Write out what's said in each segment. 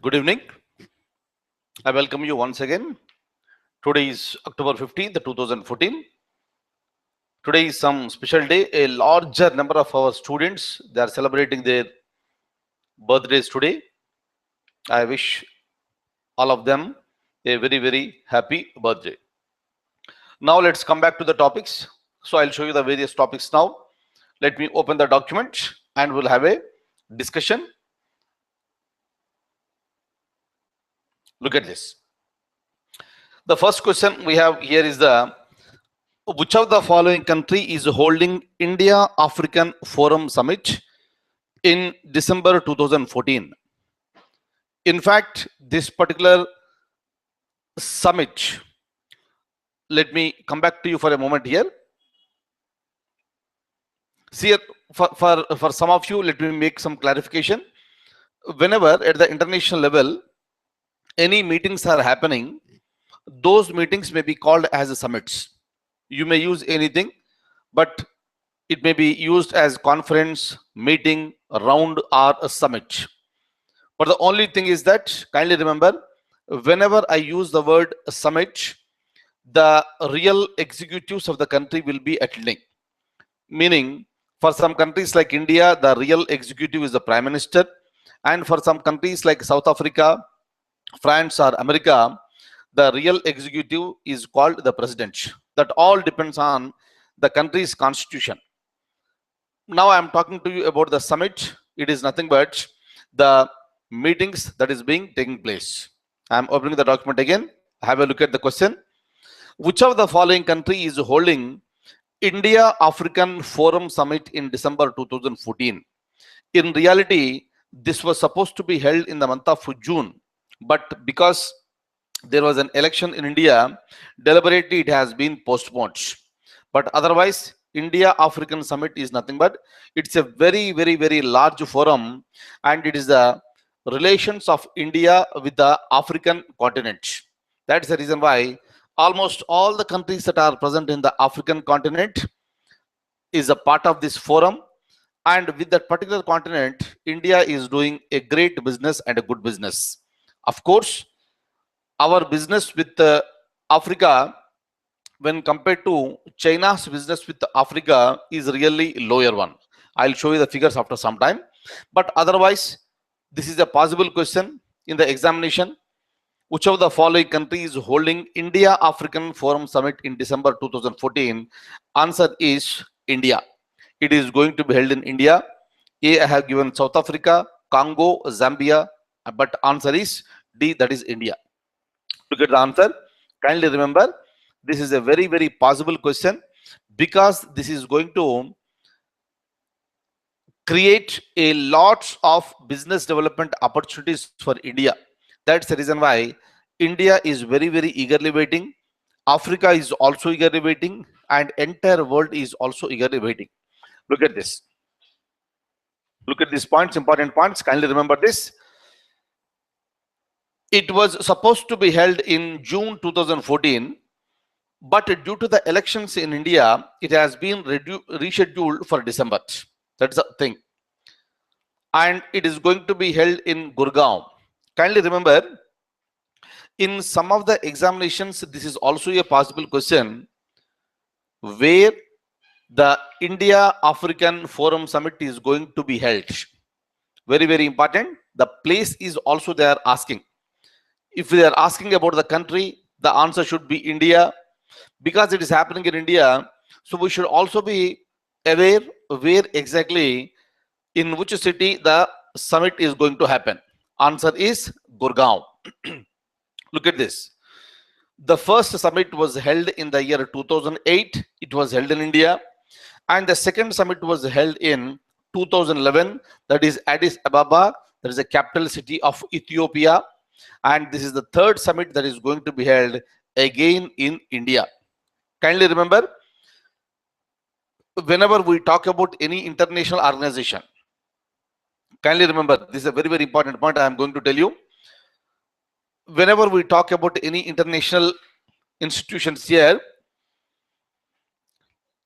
Good evening. I welcome you once again. Today is October 15th, 2014. Today is some special day. A larger number of our students, they are celebrating their birthdays today. I wish all of them a very happy birthday. Now let's come back to the topics. So I'll show you the various topics now. Let me open the document and we'll have a discussion. Look at this. The first question we have here is which of the following country is holding India-African Forum Summit in December 2014? In fact, this particular summit, let me come back to you for a moment here. See, for some of you, let me make some clarification. Whenever at the international level, any meetings are happening, those meetings may be called as summits. You may use anything, but it may be used as conference, meeting, round, or a summit. But the only thing is that, kindly remember, whenever I use the word summit, the real executives of the country will be attending. Meaning, for some countries like India, the real executive is the Prime Minister. And for some countries like South Africa, France, or America, the real executive is called the President. That all depends on the country's constitution. Now I am talking to you about the summit. It is nothing but the meetings that is being taking place. I am opening the document again. Have a look at the question. Which of the following country is holding India-African Forum Summit in December 2014? In reality, this was supposed to be held in the month of June, but because there was an election in India, deliberately it has been postponed. But otherwise, India-African Summit is nothing but it's a very large forum, and it is the relations of India with the African continent. That's the reason why almost all the countries that are present in the African continent is a part of this forum. And with that particular continent, India is doing a great business and a good business. Of course, our business with Africa, when compared to China's business with Africa, is really lower one. I'll show you the figures after some time. But otherwise, this is a possible question in the examination. Which of the following countries is holding India-African Forum Summit in December 2014? Answer is India. It is going to be held in India. A, I have given South Africa, Congo, Zambia, but answer is D, that is India. To get the answer, kindly remember, this is a very possible question because this is going to create a lot of business development opportunities for India. That's the reason why India is very eagerly waiting. Africa is also eagerly waiting, and entire world is also eagerly waiting. Look at this. Look at these points, important points. Kindly remember this. It was supposed to be held in June 2014, but due to the elections in India, it has been rescheduled for December. That's the thing. And it is going to be held in Gurgaon. Kindly remember, in some of the examinations, this is also a possible question where the India-African Forum Summit is going to be held. Very important. The place is also they are asking. If they are asking about the country, the answer should be India. Because it is happening in India, so we should also be aware where exactly, in which city the summit is going to happen. Answer is Gurgaon. Look at this. The first summit was held in the year 2008. It was held in India. And the second summit was held in 2011. That is Addis Ababa. That is the capital city of Ethiopia. And this is the third summit that is going to be held again in India. Kindly remember, whenever we talk about any international organization, kindly remember, this is a very important point I am going to tell you. Whenever we talk about any international institutions here,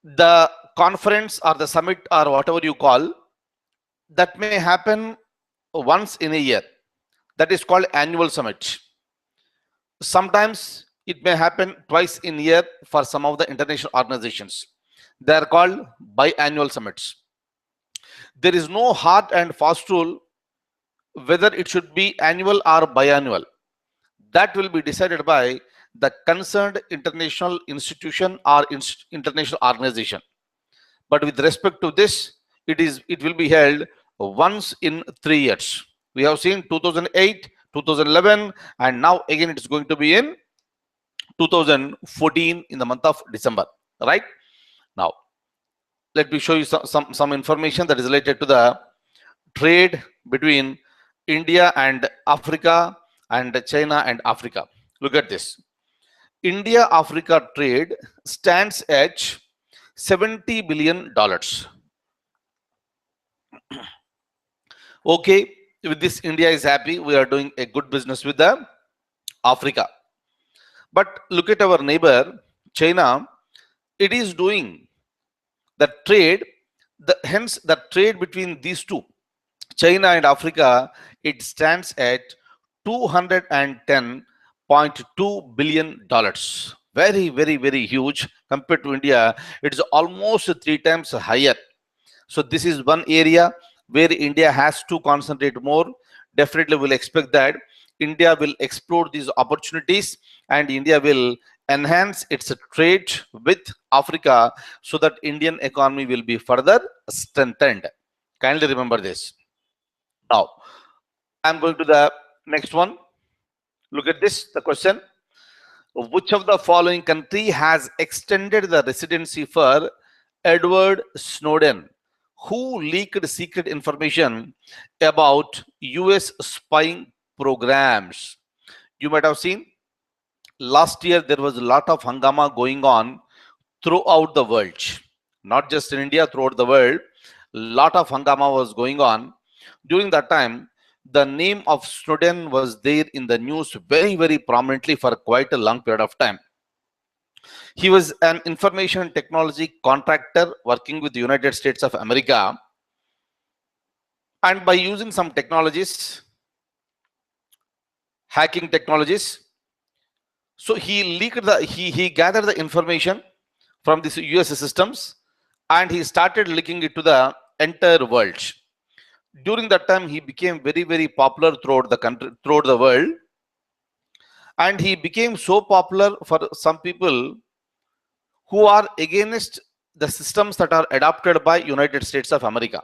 the conference or the summit or whatever you call, that may happen once in a year. That is called annual summit. Sometimes it may happen twice in a year for some of the international organizations. They are called biannual summits. There is no hard and fast rule whether it should be annual or biannual. That will be decided by the concerned international institution or international organization. But with respect to this, it will be held once in 3 years. We have seen 2008, 2011, and now again it is going to be in 2014 in the month of December. Right now, let me show you some information that is related to the trade between India and Africa and China and Africa. Look at this. India-Africa trade stands at $70 billion. Okay, with this India is happy. We are doing a good business with the Africa. But look at our neighbor, China. It is doing the trade, hence the trade between these two, China and Africa, it stands at $210.2 billion. Very, very, very huge compared to India. It is almost 3 times higher. So this is one area where India has to concentrate more. Definitely will expect that India will explore these opportunities and India will enhance its trade with Africa so that Indian economy will be further strengthened. Kindly remember this. Now, I'm going to the next one. Look at this, the question. Which of the following country has extended the residency for Edward Snowden, who leaked secret information about US spying programs? You might have seen last year there was a lot of hangama going on throughout the world, not just in India, throughout the world. A lot of hangama was going on. During that time, the name of Snowden was there in the news very, very prominently for quite a long period of time. He was an information technology contractor working with the United States of America. And by using some technologies, hacking technologies, so he leaked he gathered the information from these US systems and he started leaking it to the entire world. During that time, he became very, very popular throughout the country, throughout the world. And he became so popular for some people who are against the systems that are adopted by United States of America.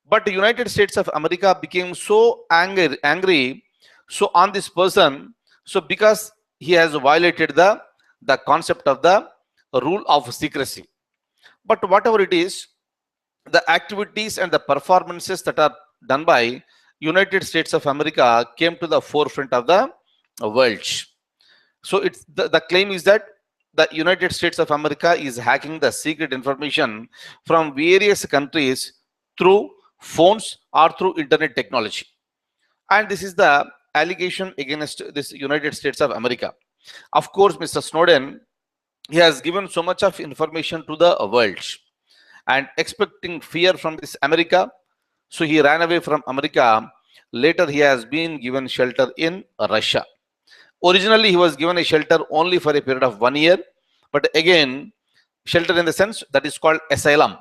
But the United States of America became so angry so on this person, so because he has violated the concept of the rule of secrecy. But whatever it is, the activities and the performances that are done by United States of America came to the forefront of the world. So it's the claim is that the United States of America is hacking the secret information from various countries through phones or through internet technology. And this is the allegation against this United States of America. Of course, Mr. Snowden, he has given so much of information to the world and expecting fear from this America. So he ran away from America. Later, he has been given shelter in Russia. Originally, he was given a shelter only for a period of 1 year. But again, shelter in the sense that is called asylum.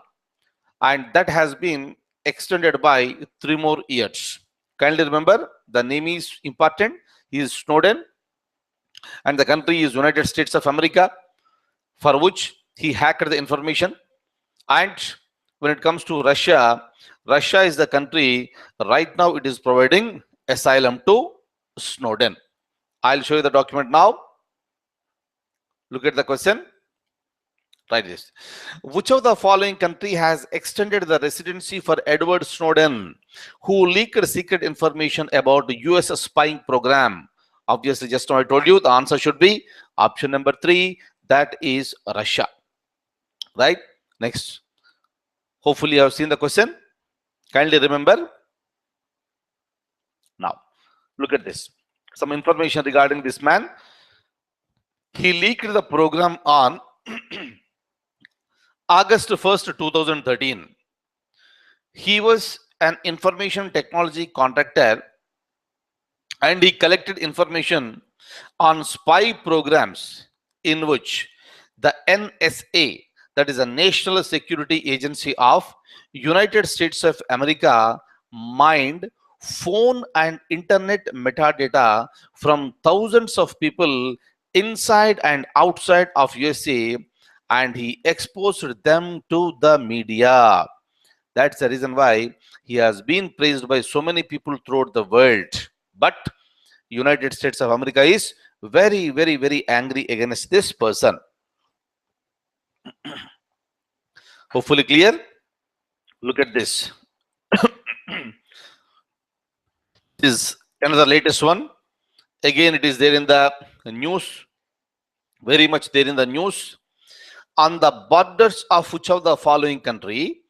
And that has been extended by 3 more years. Kindly remember, the name is important. He is Snowden. And the country is United States of America, for which he hacked the information. And when it comes to Russia, Russia is the country right now it is providing asylum to Snowden. I'll show you the document now. Look at the question. Write this. Which of the following country has extended the residency for Edward Snowden, who leaked secret information about the US spying program? Obviously, just now I told you the answer should be option number 3. That is Russia. Right? Next. Hopefully, you have seen the question. Kindly remember. Now, look at this. Some information regarding this man. He leaked the program on August 1st, 2013. He was an information technology contractor and he collected information on spy programs in which the NSA, that is a National Security Agency of United States of America, mined phone and internet metadata from thousands of people inside and outside of USA, and he exposed them to the media. That's the reason why he has been praised by so many people throughout the world. But United States of America is very, very, very angry against this person. Hopefully clear. Look at this. This is another latest one. Again, it is there in the news, very much there in the news. On the borders of which of the following country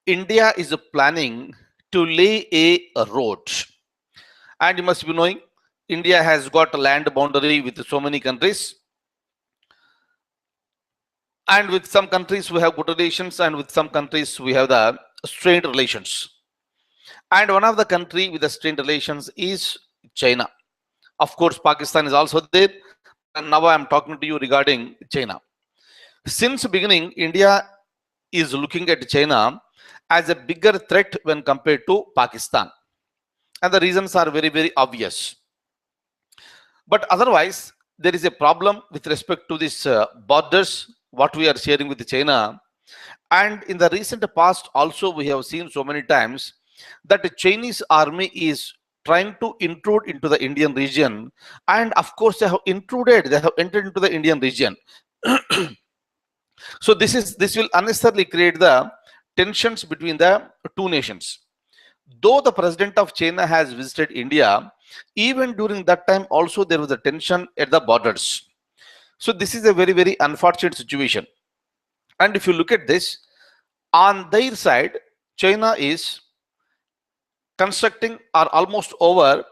India is planning to lay a road? And you must be knowing, India has got a land boundary with so many countries. And with some countries we have good relations, and with some countries we have the strained relations. And one of the country with the strained relations is China. Of course, Pakistan is also there. And now I am talking to you regarding China. Since beginning, India is looking at China as a bigger threat when compared to Pakistan. And the reasons are very, very obvious. But otherwise, there is a problem with respect to these borders, what we are sharing with China. And in the recent past, also, we have seen so many times that the Chinese army is trying to intrude into the Indian region. And of course, they have intruded, they have entered into the Indian region. So this will unnecessarily create the tensions between the two nations. Though the president of China has visited India, even during that time also there was a tension at the borders. So this is a very, very unfortunate situation. And if you look at this, on their side, China is constructing or almost over.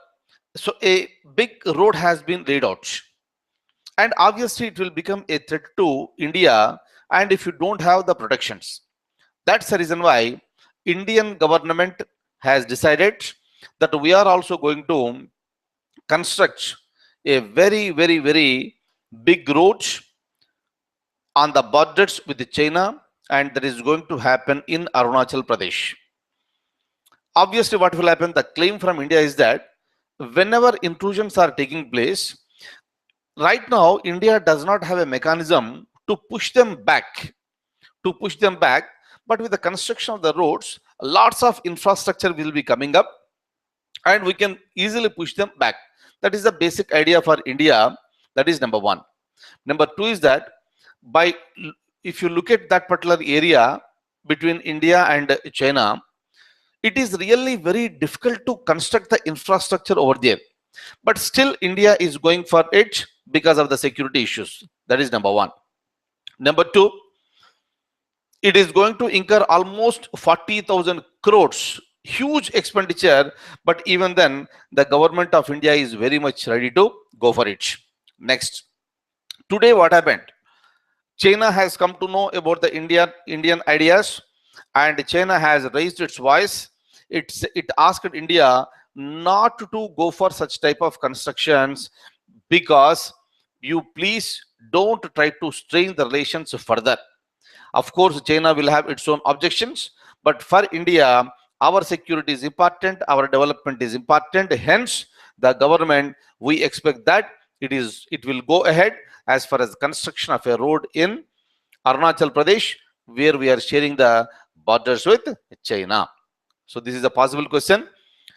So a big road has been laid out. And obviously it will become a threat to India, and if you don't have the protections. That's the reason why Indian government has decided that we are also going to construct a very, very, very big road on the borders with China, and that is going to happen in Arunachal Pradesh. Obviously, what will happen? The claim from India is that whenever intrusions are taking place, right now India does not have a mechanism to push them back. But with the construction of the roads, lots of infrastructure will be coming up, and we can easily push them back. That is the basic idea for India. That is number one. Number two is that if you look at that particular area between India and China, it is really very difficult to construct the infrastructure over there. But still, India is going for it because of the security issues. That is number one. Number two, it is going to incur almost 40,000 crores, huge expenditure, but even then, the government of India is very much ready to go for it. Next, today what happened? China has come to know about the Indian ideas, and China has raised its voice. It asked India not to go for such type of constructions, because you please don't try to strain the relations further. Of course, China will have its own objections, but for India, our security is important, our development is important. Hence, the government, we expect that it will go ahead as far as construction of a road in Arunachal Pradesh, where we are sharing the borders with China. So this is a possible question.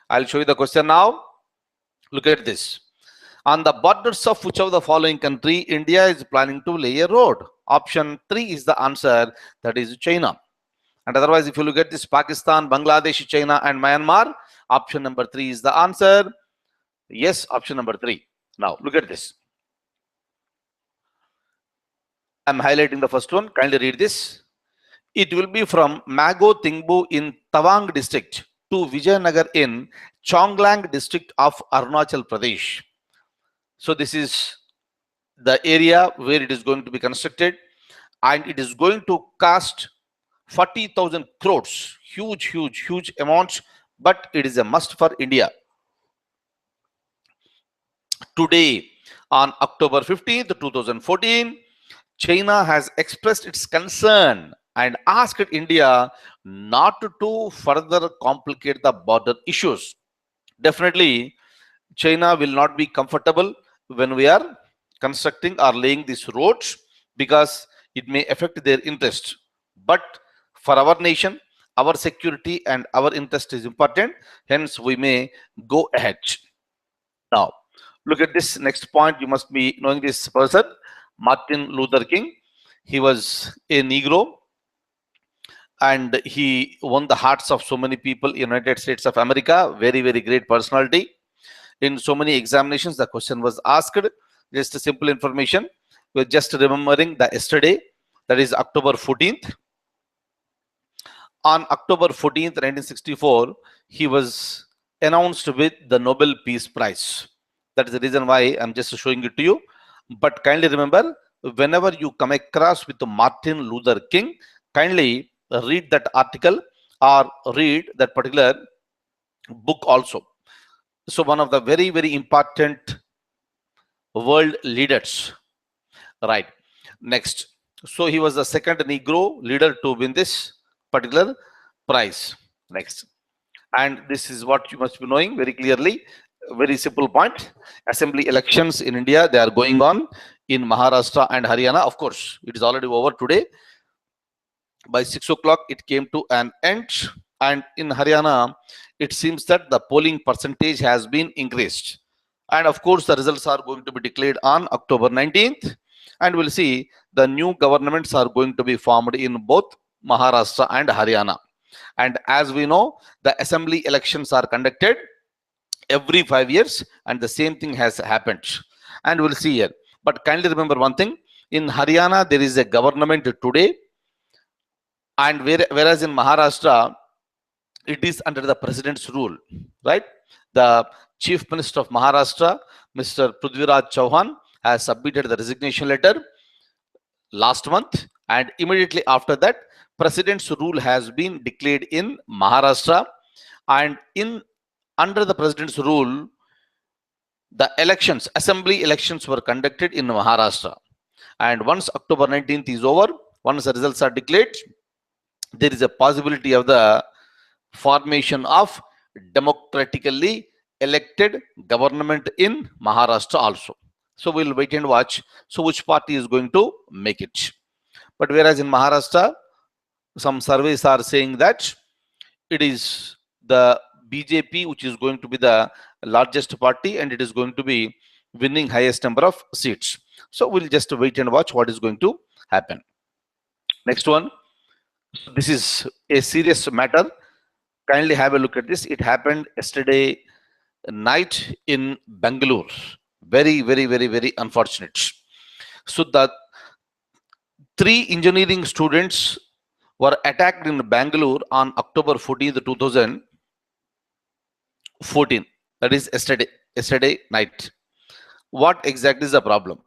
I'll show you the question now. Look at this. On the borders of which of the following country India is planning to lay a road? Option 3 is the answer, that is China. And otherwise, if you look at this, Pakistan, Bangladesh, China, and Myanmar, option number 3 is the answer. Yes, option number 3. Now, look at this. I'm highlighting the first one. Kindly read this. It will be from Mago Tingbu in Tawang district to Vijayanagar in Chonglang district of Arunachal Pradesh. So this is the area where it is going to be constructed, and it is going to cost 40,000 crores. Huge, huge, huge amount, but it is a must for India. Today, on October 15th, 2014, China has expressed its concern and asked India not to further complicate the border issues. Definitely, China will not be comfortable when we are constructing or laying these roads because it may affect their interest. But for our nation, our security and our interest is important. Hence, we may go ahead. Now, look at this next point. You must be knowing this person, Martin Luther King. He was a Negro and he won the hearts of so many people in United States of America. Very, very great personality. In so many examinations, the question was asked. Just a simple information. We're just remembering the yesterday, that is October 14th. On October 14th, 1964, he was announced with the Nobel Peace Prize. That is the reason why I'm just showing it to you. But kindly remember, whenever you come across with Martin Luther King, kindly read that article or read that particular book also. So one of the very, very important world leaders. Right. Next. So he was the second Negro leader to win this particular prize. Next. And this is what you must be knowing very clearly. Very simple point. Assembly elections in India, they are going on in Maharashtra and Haryana. Of course, it is already over today. By 6 o'clock, it came to an end. And in Haryana, it seems that the polling percentage has been increased. And of course, the results are going to be declared on October 19th. And we'll see the new governments are going to be formed in both Maharashtra and Haryana. And as we know, the assembly elections are conducted every 5 years, and the same thing has happened. And we'll see here. But kindly remember one thing, in Haryana, there is a government today, and whereas in Maharashtra, it is under the president's rule, right? The Chief Minister of Maharashtra, Mr. Prithviraj Chauhan, has submitted the resignation letter last month, and immediately after that, president's rule has been declared in Maharashtra, and under the president's rule, the elections, assembly elections were conducted in Maharashtra. And once October 19th is over, once the results are declared, there is a possibility of the formation of democratically elected government in Maharashtra also. So we'll wait and watch. So which party is going to make it? But whereas in Maharashtra, some surveys are saying that it is the BJP which is going to be the largest party, and it is going to be winning highest number of seats. So we'll just wait and watch what is going to happen. Next one. This is a serious matter. Kindly have a look at this. It happened yesterday night in Bangalore. Very, very, very, very unfortunate. So the 3 engineering students were attacked in Bangalore on October 14th, 2014. That is yesterday night. What exactly is the problem?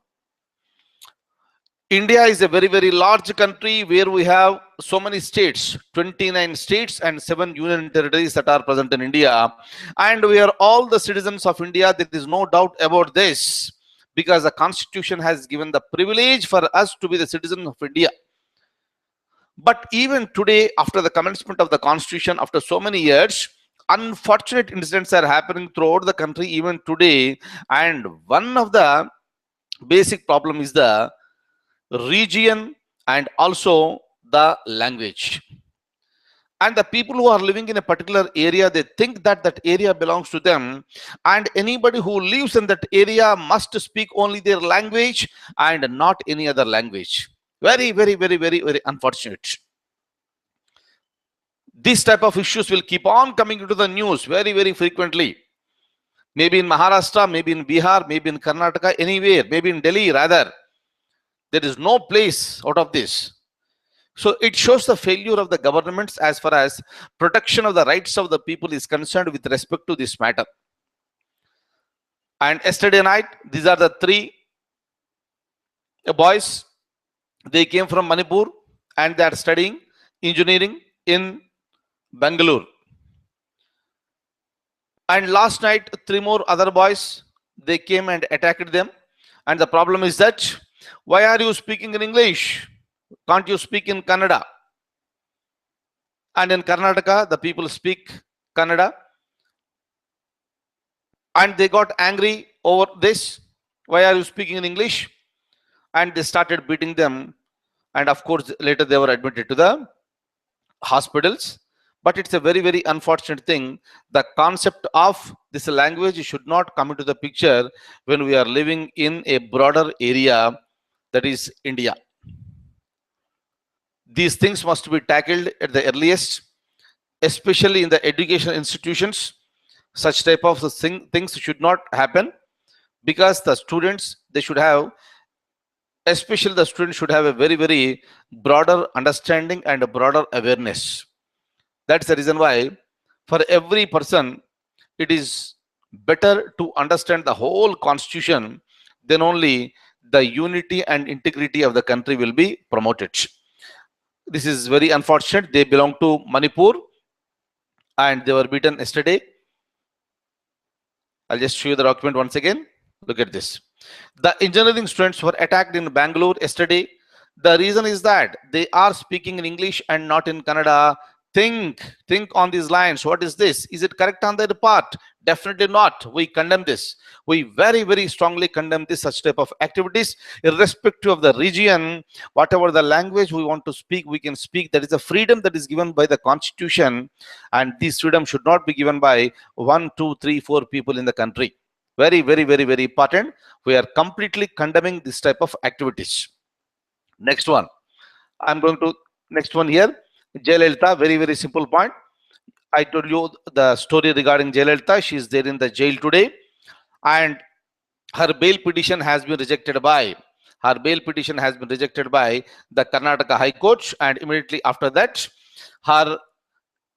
India is a very, very large country where we have so many states, 29 states and 7 union territories that are present in India. And we are all the citizens of India. There is no doubt about this, because the Constitution has given the privilege for us to be the citizens of India. But even today, after the commencement of the Constitution, after so many years, unfortunate incidents are happening throughout the country even today. And one of the basic problem is the region and also the language. And the people who are living in a particular area, they think that that area belongs to them, and anybody who lives in that area must speak only their language and not any other language. Very, very, very, very, very unfortunate. These type of issues will keep on coming into the news very, very frequently. Maybe in Maharashtra, maybe in Bihar, maybe in Karnataka, anywhere, maybe in Delhi rather. There is no place out of this. So it shows the failure of the governments as far as protection of the rights of the people is concerned with respect to this matter. And yesterday night, these are the 3 boys. They came from Manipur and they are studying engineering in Bangalore. And last night, 3 more other boys, they came and attacked them. And the problem is that, why are you speaking in English? Can't you speak in Kannada? And in Karnataka, the people speak Kannada. And they got angry over this. Why are you speaking in English? And they started beating them. And of course, later they were admitted to the hospitals. But it's a very, very unfortunate thing. The concept of this language should not come into the picture when we are living in a broader area, that is India. These things must be tackled at the earliest, especially in the education institutions. Such type of things should not happen, because the students, they should have, especially the students should have a very, very broader understanding and a broader awareness. That's the reason why for every person, it is better to understand the whole constitution, then only the unity and integrity of the country will be promoted. This is very unfortunate. They belong to Manipur and they were beaten yesterday. I'll just show you the document once again. Look at this. The engineering students were attacked in Bangalore yesterday. The reason is that they are speaking in English and not in Kannada. Think on these lines. What is this? Is it correct on their part? Definitely not. We condemn this. We very, very strongly condemn this, such type of activities, irrespective of the region. Whatever the language we want to speak, we can speak. That is a freedom that is given by the constitution, and this freedom should not be given by 1, 2, 3, 4 people in the country. Very, very, very, very important. We are completely condemning this type of activities. Next one. I'm going to next one here. Jayalalitha, very, very simple point. I told you the story regarding Jayalalitha. She is there in the jail today, and her bail petition has been rejected by the Karnataka High Court. And immediately after that, her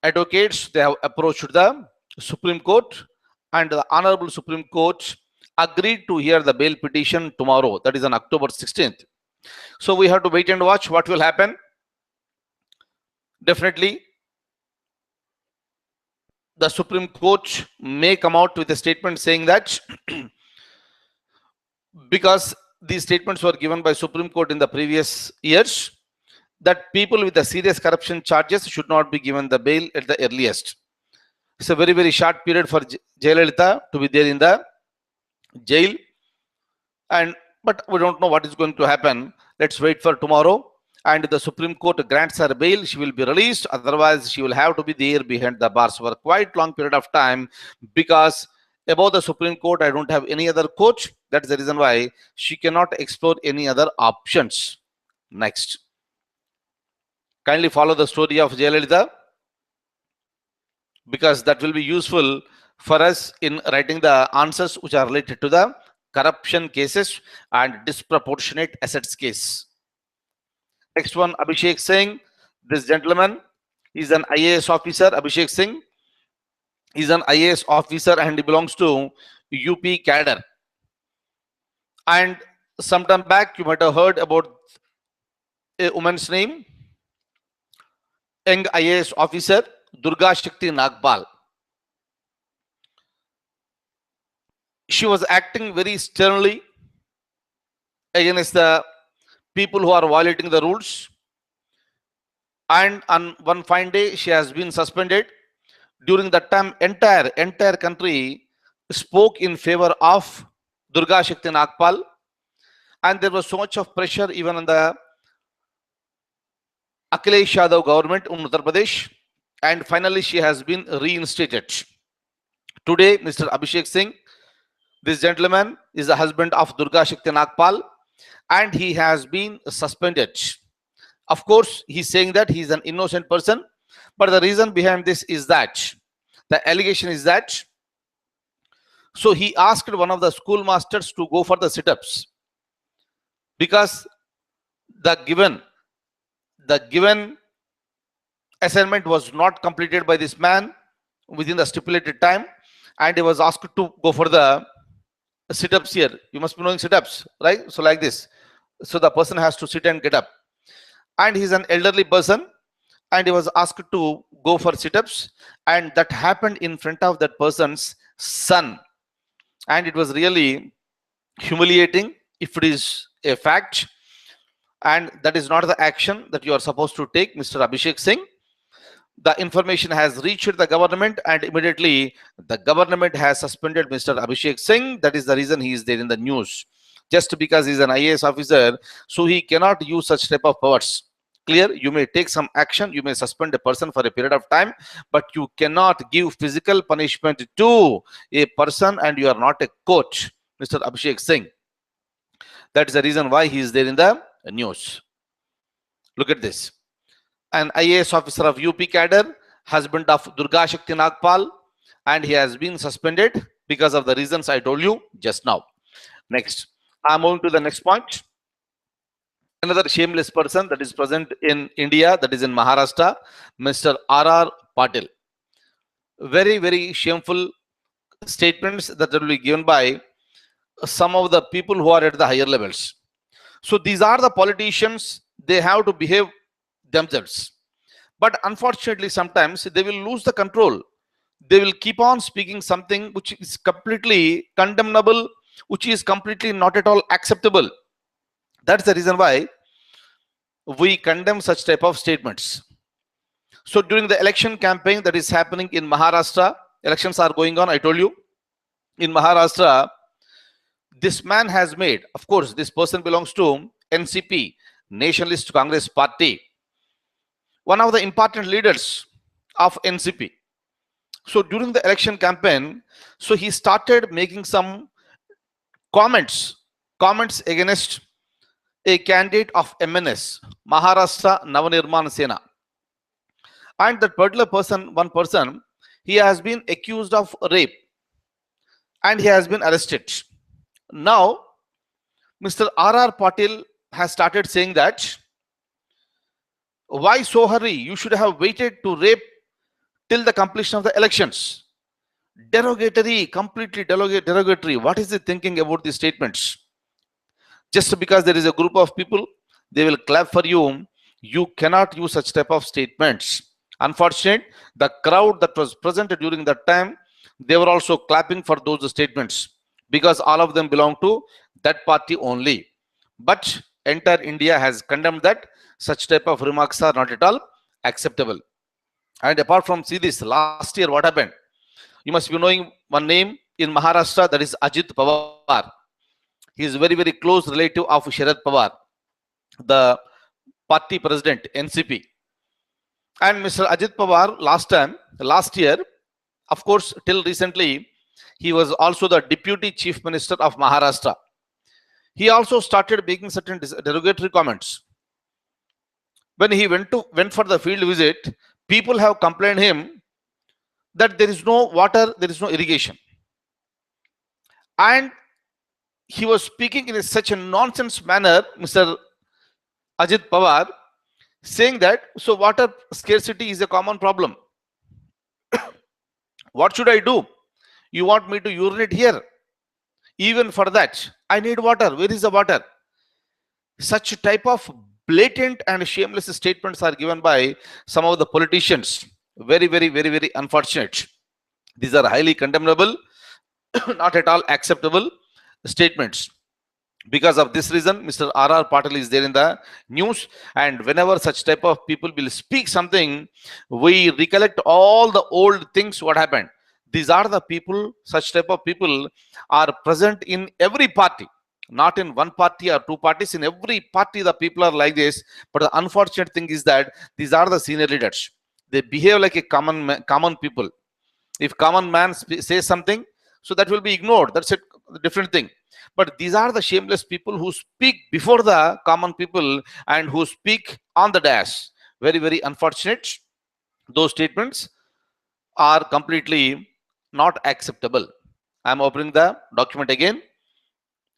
advocates, they have approached the Supreme Court, and the Honorable Supreme Court agreed to hear the bail petition tomorrow. That is on October 16th. So we have to wait and watch what will happen. Definitely, the Supreme Court may come out with a statement saying that because these statements were given by Supreme Court in the previous years, that people with the serious corruption charges should not be given the bail at the earliest. It's a very, very short period for Jayalalitha to be there in the jail, but we don't know what is going to happen. Let's wait for tomorrow. And the Supreme Court grants her bail, she will be released. Otherwise, she will have to be there behind the bars for a quite long period of time, because above the Supreme Court, I don't have any other court. That's the reason why she cannot explore any other options. Next. Kindly follow the story of Jayalalitha, because that will be useful for us in writing the answers which are related to the corruption cases and disproportionate assets case. Next one, Abhishek Singh. This gentleman is an IAS officer. Abhishek Singh is an IAS officer and he belongs to UP cadre. And sometime back, you might have heard about a woman's name, young IAS officer, Durga Shakti Nagpal. She was acting very sternly against the people who are violating the rules, and on one fine day she has been suspended. During that time, entire country spoke in favor of Durga Shakti Nagpal, and there was so much of pressure even on the Akhilesh Yadav government in Uttar Pradesh, and finally she has been reinstated. Today, Mr. Abhishek Singh, this gentleman is the husband of Durga Shakti Nagpal, and he has been suspended. Of course, he's saying that he's an innocent person, but the reason behind this is that the allegation is that, so he asked one of the schoolmasters to go for the sit-ups, because the given assignment was not completed by this man within the stipulated time, and he was asked to go for the sit-ups here. You must be knowing sit-ups, right? So like this. So the person has to sit and get up. And he's an elderly person, and he was asked to go for sit-ups, and that happened in front of that person's son. and it was really humiliating if it is a fact, and that is not the action that you are supposed to take, Mr. Abhishek Singh. The information has reached the government, and immediately the government has suspended Mr. Abhishek Singh. That is the reason he is there in the news. Just because he is an IAS officer, so he cannot use such type of powers. Clear? You may take some action, you may suspend a person for a period of time, but you cannot give physical punishment to a person, and you are not a coach, Mr. Abhishek Singh. That is the reason why he is there in the news. Look at this. An IAS officer of UP cadre, husband of Durga Shakti Nagpal, and he has been suspended because of the reasons I told you just now. Next, I'm moving to the next point. Another shameless person that is present in India, that is in Maharashtra, Mr. R.R. Patel. Very, very shameful statements that will be given by some of the people who are at the higher levels. So these are the politicians, they have to behave themselves. But unfortunately, sometimes they will lose the control. They will keep on speaking something which is completely condemnable, which is completely not at all acceptable. That's the reason why we condemn such type of statements. So during the election campaign that is happening in Maharashtra, elections are going on, I told you. In Maharashtra, this man has made, of course, this person belongs to NCP, Nationalist Congress Party, one of the important leaders of NCP. So during the election campaign, so he started making some comments against a candidate of MNS, Maharashtra Navanirman Sena. And that particular person, one person, he has been accused of rape and he has been arrested. Now, Mr. R.R. Patil has started saying that, why so hurry? You should have waited to rape till the completion of the elections. Derogatory, completely derogatory. What is he thinking about these statements? Just because there is a group of people, they will clap for you. You cannot use such type of statements. Unfortunate, the crowd that was present during that time, they were also clapping for those statements because all of them belong to that party only. But entire India has condemned that such type of remarks are not at all acceptable. And apart from see this, last year what happened? You must be knowing one name in Maharashtra, that is Ajit Pawar. He is very, very close relative of Sharad Pawar, the party president, NCP. And Mr. Ajit Pawar, last year, of course, till recently, he was also the deputy chief minister of Maharashtra. He also started making certain derogatory comments. When he went for the field visit, people have complained him that there is no water, there is no irrigation. And he was speaking in such a nonsense manner, Mr. Ajit Pawar, saying that, so water scarcity is a common problem. What should I do? You want me to urinate here? Even for that, I need water. Where is the water? Such type of blatant and shameless statements are given by some of the politicians. Very, very, very, very unfortunate. These are highly condemnable, not at all acceptable statements. Because of this reason, Mr. R.R. Patel is there in the news, and whenever such type of people will speak something, we recollect all the old things what happened. These are the people, such type of people are present in every party, not in one party or two parties. In every party the people are like this. But the unfortunate thing is that these are the senior leaders. They behave like a common people. If common man says something, so that will be ignored. That's a different thing. But these are the shameless people who speak before the common people and who speak on the dash. Very, very unfortunate. Those statements are completely not acceptable. I'm opening the document again.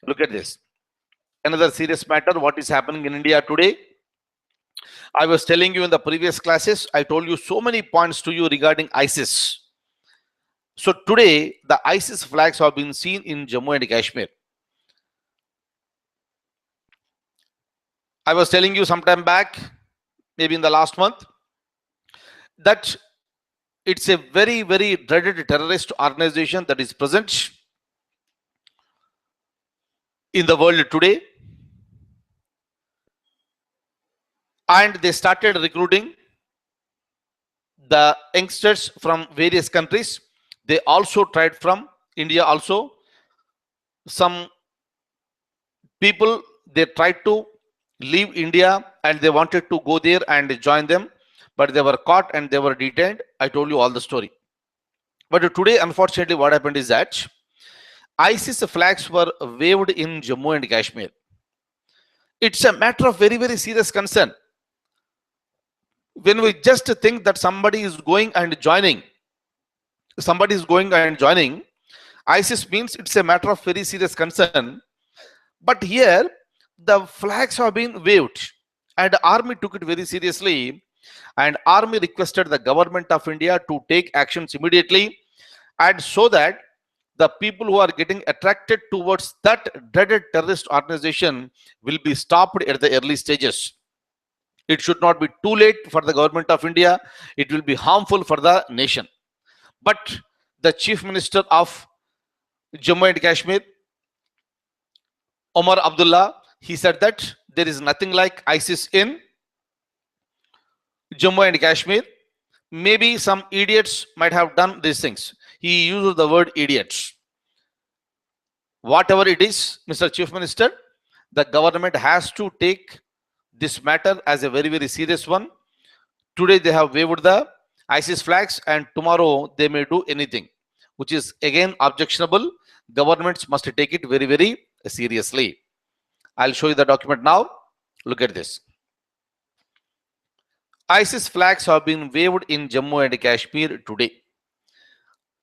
Look at this. Another serious matter, what is happening in India today. I was telling you in the previous classes, I told you so many points to you regarding ISIS. So today, the ISIS flags have been seen in Jammu and Kashmir. I was telling you some time back, maybe in the last month, that it's a very, very dreaded terrorist organization that is present. in the world today, and they started recruiting the youngsters from various countries. They also tried from India also. Some people, they tried to leave India and they wanted to go there and join them, but they were caught and they were detained. I told you all the story. But today, unfortunately, what happened is that ISIS flags were waved in Jammu and Kashmir. It's a matter of very, very serious concern. When we just think that somebody is going and joining, ISIS means it's a matter of very serious concern. But here, the flags have been waved, and army took it very seriously, and army requested the government of India to take actions immediately, and so that the people who are getting attracted towards that dreaded terrorist organization will be stopped at the early stages. It should not be too late for the government of India. It will be harmful for the nation. But the Chief Minister of Jammu and Kashmir, Omar Abdullah, he said that there is nothing like ISIS in Jammu and Kashmir. Maybe some idiots might have done these things. He used the word idiots. Whatever it is, Mr. Chief Minister, the government has to take this matter as a very, very serious one. Today they have waved the ISIS flags, and tomorrow they may do anything, which is again objectionable. Governments must take it very, very seriously. I'll show you the document now. Look at this. ISIS flags have been waved in Jammu and Kashmir today.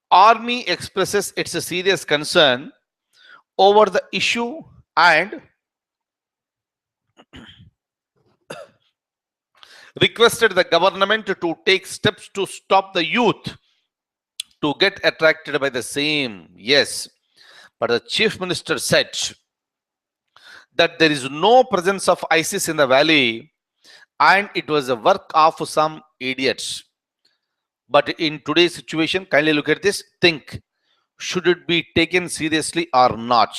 Army expresses its serious concern over the issue and requested the government to take steps to stop the youth to get attracted by the same. Yes, but the Chief Minister said that there is no presence of ISIS in the valley and it was a work of some idiots. But in today's situation, kindly look at this. Think, should it be taken seriously or not?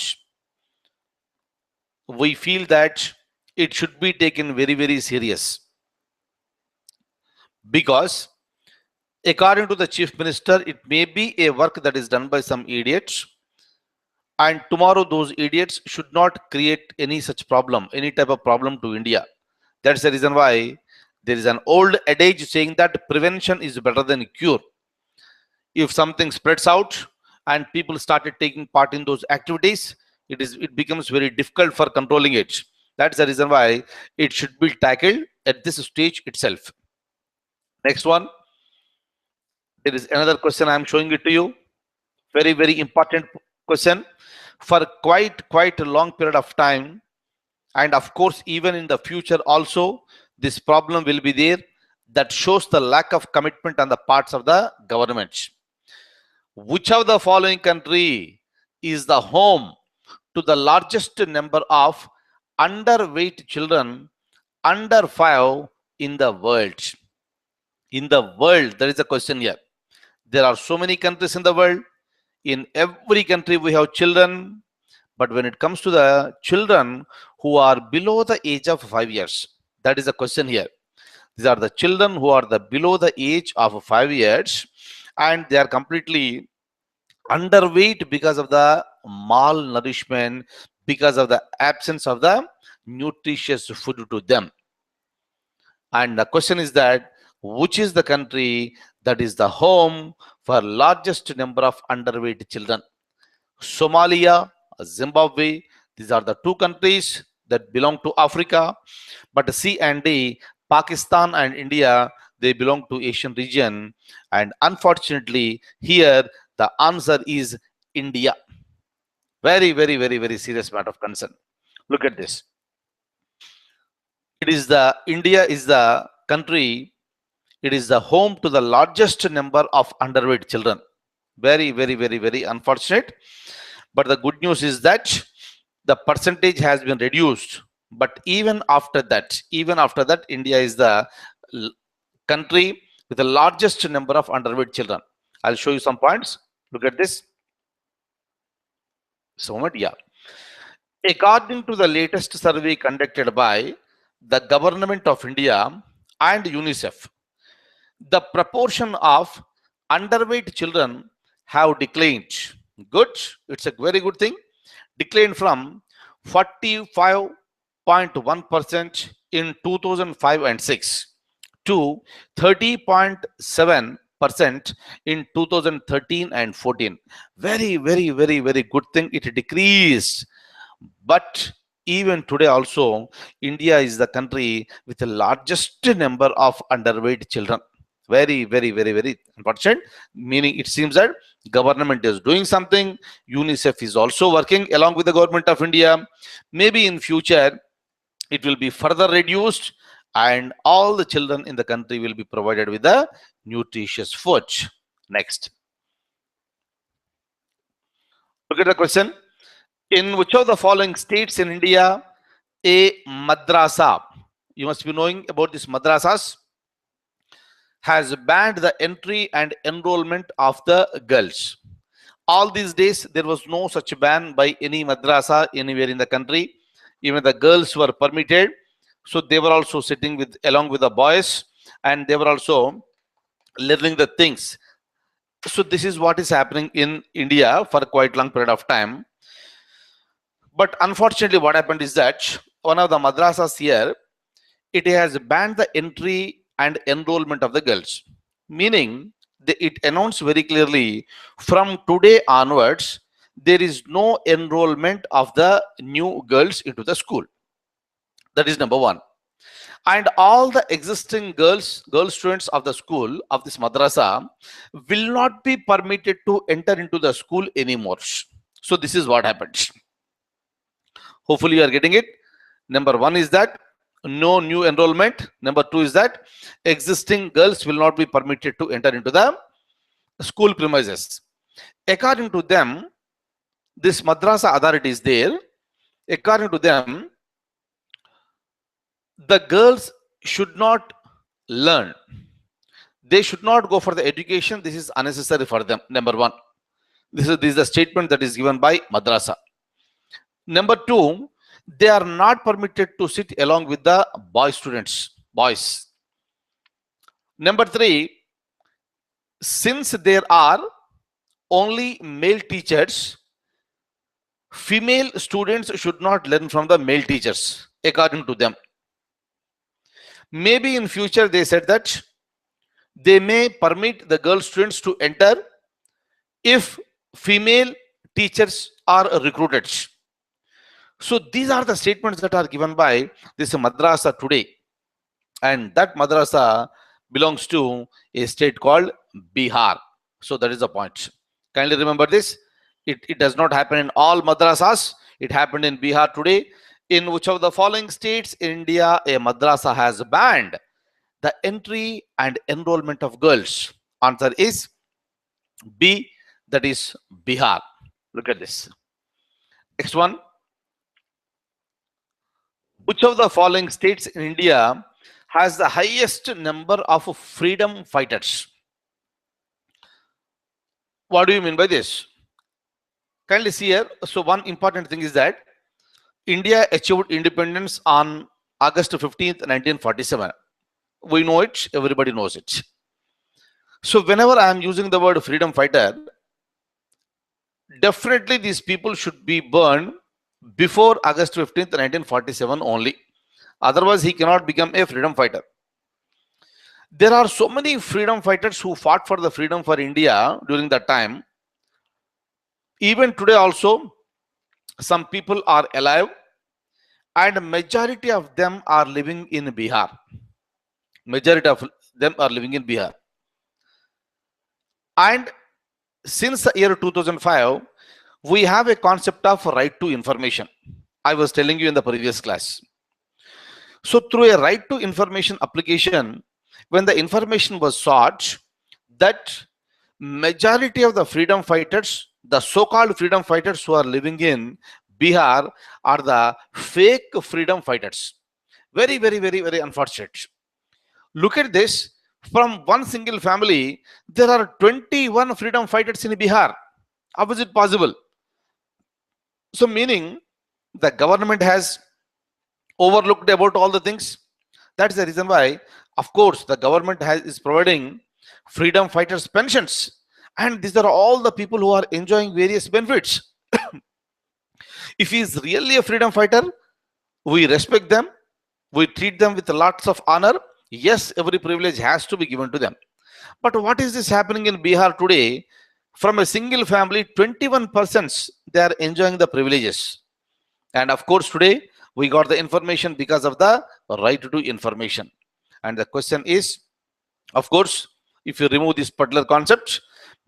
We feel that it should be taken very, very serious. Because according to the Chief Minister, it may be a work that is done by some idiots. And tomorrow those idiots should not create any such problem, any type of problem to India. That's the reason why there is an old adage saying that prevention is better than cure. If something spreads out and people started taking part in those activities, it becomes very difficult for controlling it. That's the reason why it should be tackled at this stage itself. Next one. There is another question. I'm showing it to you. Very, very important question. For quite a long period of time, and of course even in the future also, this problem will be there. That shows the lack of commitment on the parts of the government. Which of the following country is the home to the largest number of underweight children under 5 in the world? In the world, there is a question here. There are so many countries in the world. In every country we have children, but when it comes to the children who are below the age of 5 years, that is the question here. These are the children who are below the age of 5 years, and they are completely underweight because of the malnourishment, because of the absence of the nutritious food to them. And the question is that which is the country that is the home for largest number of underweight children? Somalia, Zimbabwe, these are the two countries that belong to Africa. But C and D, Pakistan and India, they belong to Asian region. And unfortunately, here the answer is India. Very, very, very, very serious matter of concern. Look at this. India is the country. It is the home to the largest number of underweight children. Very, very, very, very unfortunate. But the good news is that the percentage has been reduced. But even after that, India is the country with the largest number of underweight children. I'll show you some points. Look at this. So, yeah. According to the latest survey conducted by the Government of India and UNICEF, the proportion of underweight children have declined. Good, it's a very good thing. Declined from 45.1% in 2005 and 6 to 30.7% in 2013 and 14. Very, very, very, very good thing. It decreased. But even today also, India is the country with the largest number of underweight children. Very, very, very, very unfortunate. Meaning it seems that government is doing something. UNICEF is also working along with the government of India. Maybe in future, it will be further reduced and all the children in the country will be provided with a nutritious food. Next. Look at the question. In which of the following states in India a madrasa, you must be knowing about this madrasas, has banned the entry and enrollment of the girls? All these days, there was no such ban by any madrasa anywhere in the country. Even the girls were permitted. So they were also sitting with along with the boys and they were also learning the things. So this is what is happening in India for a quite long period of time. But unfortunately, what happened is that one of the madrasas here, it has banned the entry and enrollment of the girls. Meaning, it announced very clearly, from today onwards, there is no enrollment of the new girls into the school. That is number one. And all the existing girl students of the school, of this madrasa, will not be permitted to enter into the school anymore. So this is what happens. Hopefully you are getting it. Number one is that no new enrollment. Number two is that existing girls will not be permitted to enter into the school premises. According to them, this madrasa authority is there. According to them, the girls should not learn. They should not go for the education. This is unnecessary for them. Number one. This is the statement that is given by madrasa. Number two, they are not permitted to sit along with the boy students, boys. Number three, since there are only male teachers, female students should not learn from the male teachers, according to them. Maybe in future they said that they may permit the girl students to enter if female teachers are recruited. So these are the statements that are given by this madrasa today. And that madrasa belongs to a state called Bihar. So that is the point. Kindly remember this. It does not happen in all madrasas. It happened in Bihar today. In which of the following states in India a madrasa has banned the entry and enrollment of girls? Answer is B, that is Bihar. Look at this. Next one. Which of the following states in India has the highest number of freedom fighters? What do you mean by this? Kindly see here. So one important thing is that India achieved independence on August 15th, 1947. We know it, everybody knows it. So whenever I am using the word freedom fighter, definitely these people should be burned before August 15th, 1947 only. Otherwise, he cannot become a freedom fighter. There are so many freedom fighters who fought for the freedom for India during that time. Even today also, some people are alive and majority of them are living in Bihar. Majority of them are living in Bihar. And since the year 2005, we have a concept of right to information. I was telling you in the previous class. So through a right to information application, when the information was sought, that majority of the freedom fighters, the so-called freedom fighters who are living in Bihar, are the fake freedom fighters. Very, very, very, very unfortunate. Look at this. From one single family, there are 21 freedom fighters in Bihar. How is it possible? So meaning the government has overlooked about all the things. That's the reason why, of course, the government is providing freedom fighters pensions, and these are all the people who are enjoying various benefits. If he is really a freedom fighter, we respect them, we treat them with lots of honor. Yes, every privilege has to be given to them. But what is this happening in Bihar today? From a single family, 21% they are enjoying the privileges. And of course, today we got the information because of the right to information. And the question is, of course, if you remove this particular concept,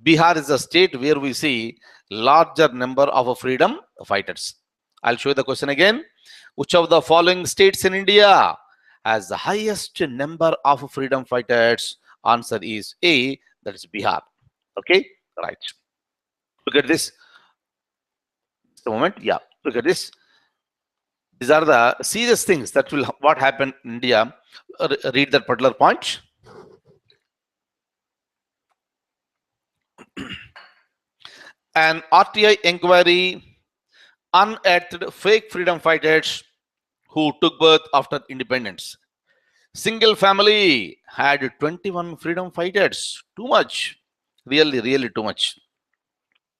Bihar is a state where we see larger number of freedom fighters. I'll show you the question again. Which of the following states in India has the highest number of freedom fighters? Answer is A, that is Bihar. Okay, right. Look at this. Just a moment. Yeah, look at this. These are the serious things that will what happened in India. Read that particular point. An RTI inquiry unearthed fake freedom fighters who took birth after independence. Single family had 21 freedom fighters. Too much. Really, really too much.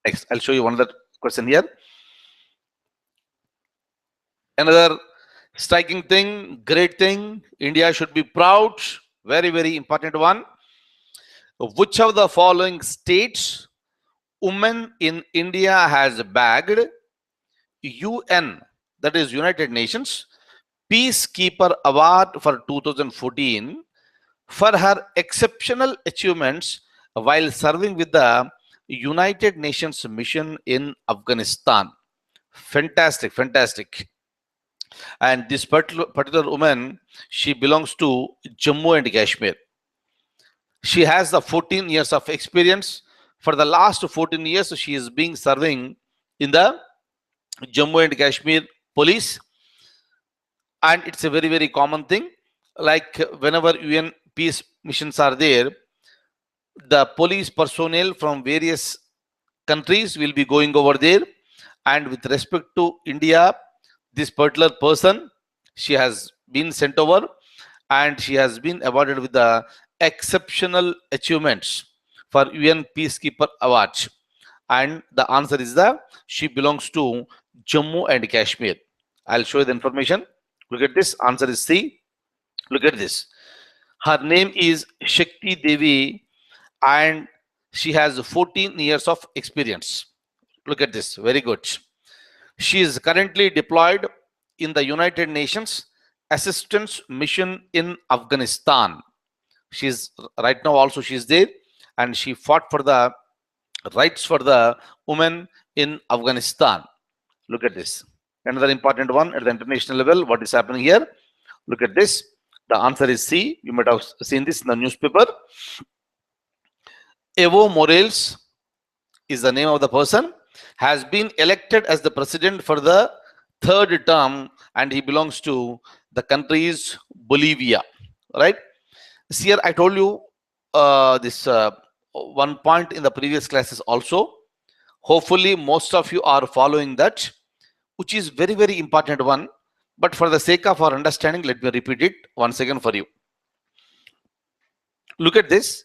Next, I'll show you one other question here. Another striking thing, great thing. India should be proud. Very, very important one. Which of the following states women in India has bagged UN, that is United Nations, Peacekeeper Award for 2014 for her exceptional achievements while serving with the United Nations mission in Afghanistan? Fantastic, fantastic. And this particular woman, she belongs to Jammu and Kashmir. She has the 14 years of experience. For the last 14 years, she is being serving in the Jammu and Kashmir police. And it's a very, very common thing. Like whenever UN peace missions are there, the police personnel from various countries will be going over there. And with respect to India, this particular person, she has been sent over and she has been awarded with the exceptional achievements for UN Peacekeeper Award. And the answer is that she belongs to Jammu and Kashmir. I'll show you the information. Look at this. Answer is C. Look at this. Her name is Shakti Devi and she has 14 years of experience. Look at this. Very good. She is currently deployed in the United Nations Assistance Mission in Afghanistan. She's right now also she's there and she fought for the rights for the women in Afghanistan. Look at this. Another important one at the international level. What is happening here? Look at this. The answer is C. You might have seen this in the newspaper. Evo Morales is the name of the person, has been elected as the president for the third term and he belongs to the country is Bolivia, right? See here, I told you this one point in the previous classes also. Hopefully, most of you are following that, which is very, very important one. But for the sake of our understanding, let me repeat it once again for you. Look at this.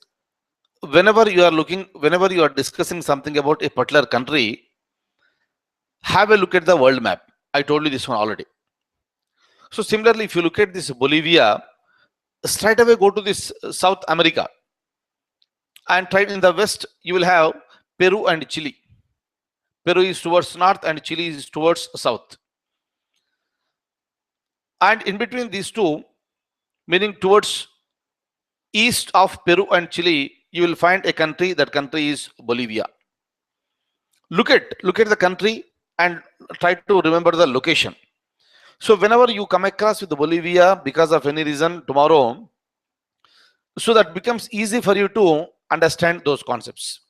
Whenever you are discussing something about a particular country, have a look at the world map. I told you this one already. So similarly, if you look at this Bolivia, straight away go to this South America. And right in the west, you will have Peru and Chile. Peru is towards north and Chile is towards south. And in between these two, meaning towards east of Peru and Chile, you will find a country. That country is Bolivia. Look at the country and try to remember the location. So whenever you come across with Bolivia because of any reason tomorrow, so that becomes easy for you to understand those concepts.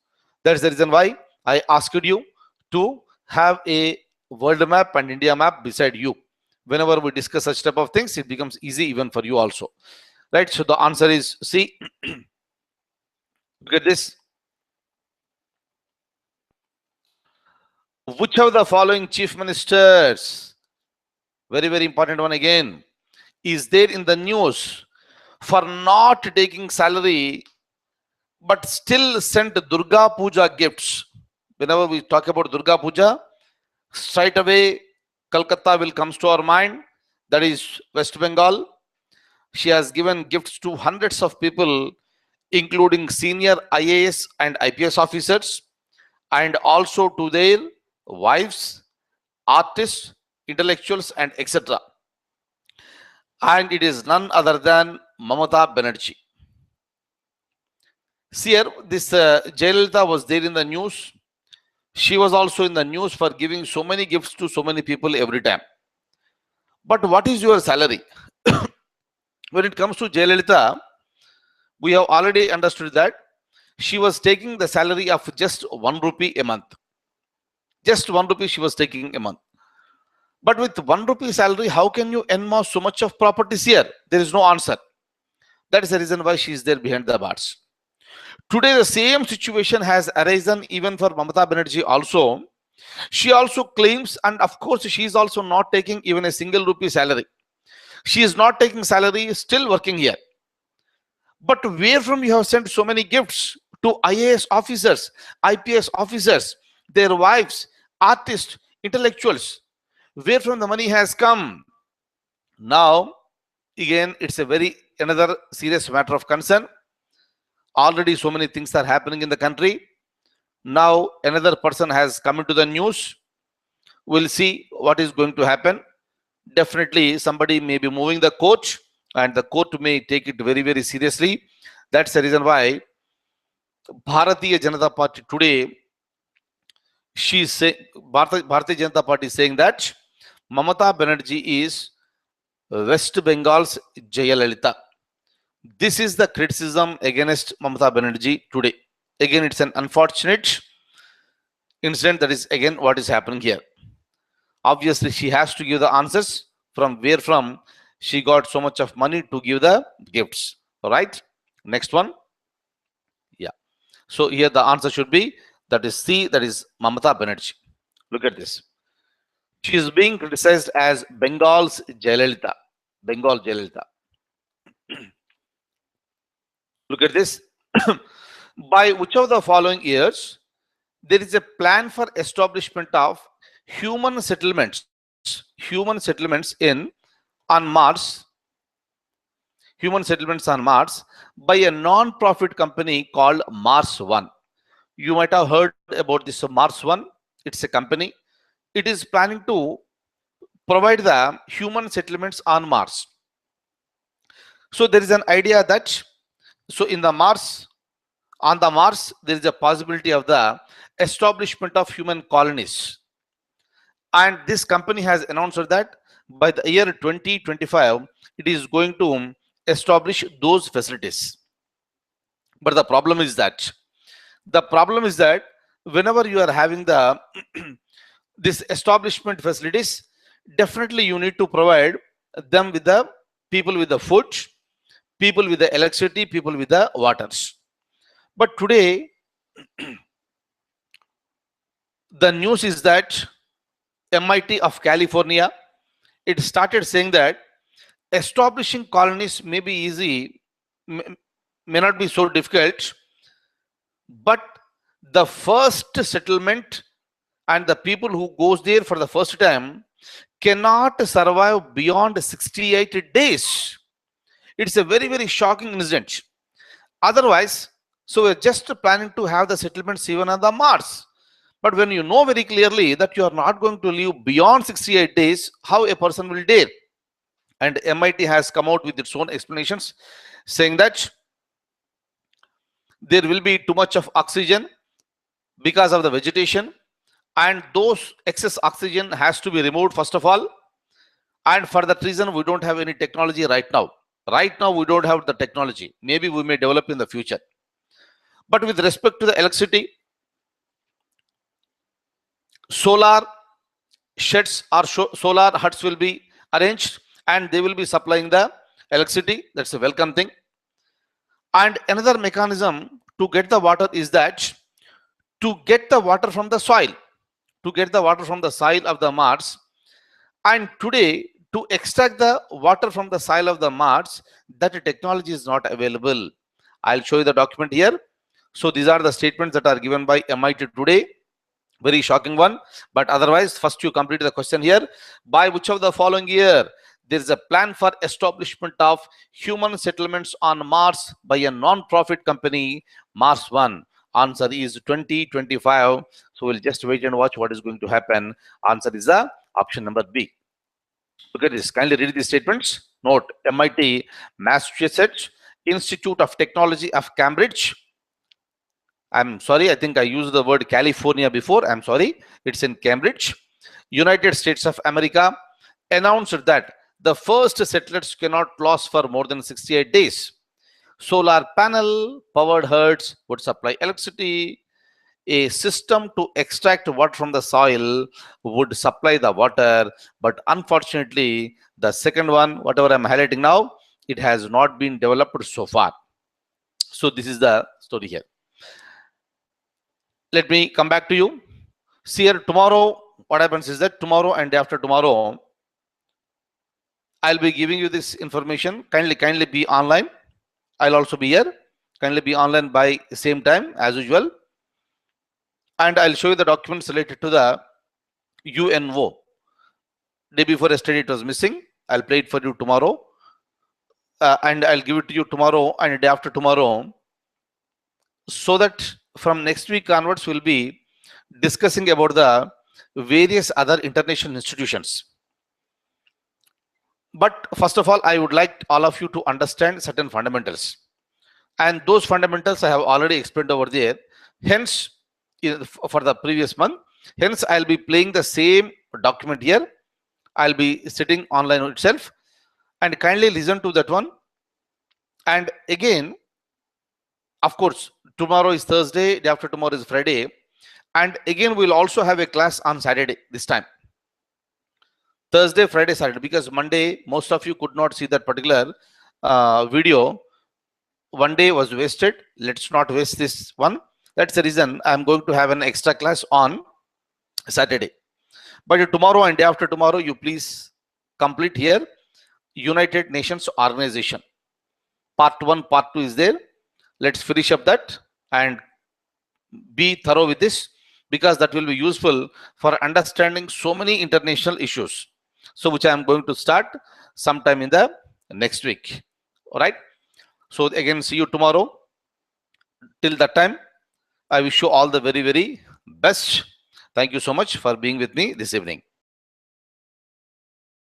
That's the reason why I asked you to have a world map and India map beside you. Whenever we discuss such type of things, it becomes easy even for you also, right? So the answer is C. Look at this. Which of the following chief ministers very, very important one again, is there in the news for not taking salary but still sent Durga Puja gifts. Whenever we talk about Durga Puja, straight away Calcutta will comes to our mind. That is West Bengal. She has given gifts to hundreds of people, including senior IAS and IPS officers, and also to their wives, artists, intellectuals, and etc. And it is none other than Mamata Banerjee. See here, this Jayalalitha was there in the news. She was also in the news for giving so many gifts to so many people every time. But what is your salary? When it comes to Jayalalitha, we have already understood that she was taking the salary of just 1 rupee a month. Just 1 rupee she was taking a month. But with 1 rupee salary, how can you enmass so much of properties here? There is no answer. That is the reason why she is there behind the bars. Today, the same situation has arisen even for Mamata Banerjee also. She also claims, and of course, she is also not taking even a single rupee salary. She is not taking salary, still working here. But where from you have sent so many gifts to IAS officers, IPS officers, their wives, artists, intellectuals? Where from the money has come? Now, again, it's a very another serious matter of concern. Already so many things are happening in the country. Now another person has come into the news. We'll see what is going to happen. Definitely somebody may be moving the court, and the court may take it very, very seriously. That's the reason why Bharatiya Janata Party today, Bharatiya Janata Party is saying that Mamata Banerjee is West Bengal's Jayalalitha. This is the criticism against Mamata Banerjee today. Again, it's an unfortunate incident. That is again what is happening here. Obviously, she has to give the answers from where from she got so much of money to give the gifts. All right. Next one. Yeah. So here the answer should be that is C. That is Mamata Banerjee. Look at this. She is being criticized as Bengal's Jayalalitha. Bengal Jayalalitha. Look at this. By which of the following years there is a plan for establishment of human settlements in on Mars, by a non-profit company called Mars One. You might have heard about this Mars One. It's a company. It is planning to provide the human settlements on Mars. So there is an idea that on the Mars, there is a possibility of the establishment of human colonies. And this company has announced that by the year 2025, it is going to establish those facilities. But the problem is that whenever you are having the this establishment facilities, definitely you need to provide them with the people with the food, people with the electricity, people with the waters. But today, the news is that MIT of California, it started saying that establishing colonies may be easy, may not be so difficult, but the first settlement and the people who goes there for the first time cannot survive beyond 68 days. It's a very, very shocking incident. Otherwise, so we're just planning to have the settlements even on the Mars. But when you know very clearly that you are not going to live beyond 68 days, how a person will dare? And MIT has come out with its own explanations, saying that there will be too much of oxygen because of the vegetation, and those excess oxygen has to be removed first of all. And for that reason, we don't have any technology right now. Right now, we don't have the technology. Maybe we may develop in the future. But with respect to the electricity, solar sheds or solar huts will be arranged, and they will be supplying the electricity. That's a welcome thing. And another mechanism to get the water is that to get the water from the soil, of the Mars. And today, To extract the water from the soil of the Mars, that technology is not available. I'll show you the document here. So these are the statements that are given by MIT today. Very shocking one. But otherwise, first you complete the question here. By which of the following year there is a plan for establishment of human settlements on Mars by a non-profit company, Mars One? Answer is 2025. So we'll just wait and watch what is going to happen. Answer is the option number B. Look at this. Kindly read these statements. Note: MIT, Massachusetts Institute of Technology of Cambridge. I'm sorry, I think I used the word California before. I'm sorry. It's in Cambridge. United States of America announced that the first settlers cannot last for more than 68 days. Solar panel powered herds would supply electricity. A system to extract water from the soil would supply the water, but unfortunately the second one, whatever I'm highlighting now, it has not been developed so far. So this is the story here. Let me come back to you. See here, tomorrow what happens is that tomorrow and after tomorrow I'll be giving you this information. Kindly be online. I'll also be here. Kindly be online by the same time as usual. And I'll show you the documents related to the UNO. Day before yesterday it was missing. I'll play it for you tomorrow. And I'll give it to you tomorrow and day after tomorrow. So that from next week onwards, we'll be discussing about the various other international institutions. But first of all, I would like all of you to understand certain fundamentals. And those fundamentals I have already explained over there. Hence, for the previous month, hence I'll be playing the same document here. I'll be sitting online itself, and kindly listen to that one. And again, of course, tomorrow is Thursday, day after tomorrow is Friday, and again we'll also have a class on Saturday this time. Thursday, Friday, Saturday, because Monday most of you could not see that particular video. One day was wasted. Let's not waste this one. That's the reason I'm going to have an extra class on Saturday. But tomorrow and day after tomorrow, you please complete here United Nations Organization. Part 1, Part 2 is there. Let's finish up that and be thorough with this, because that will be useful for understanding so many international issues. So which I am going to start sometime in the next week. All right. So again, see you tomorrow. Till that time, I wish you all the very, very best. Thank you so much for being with me this evening.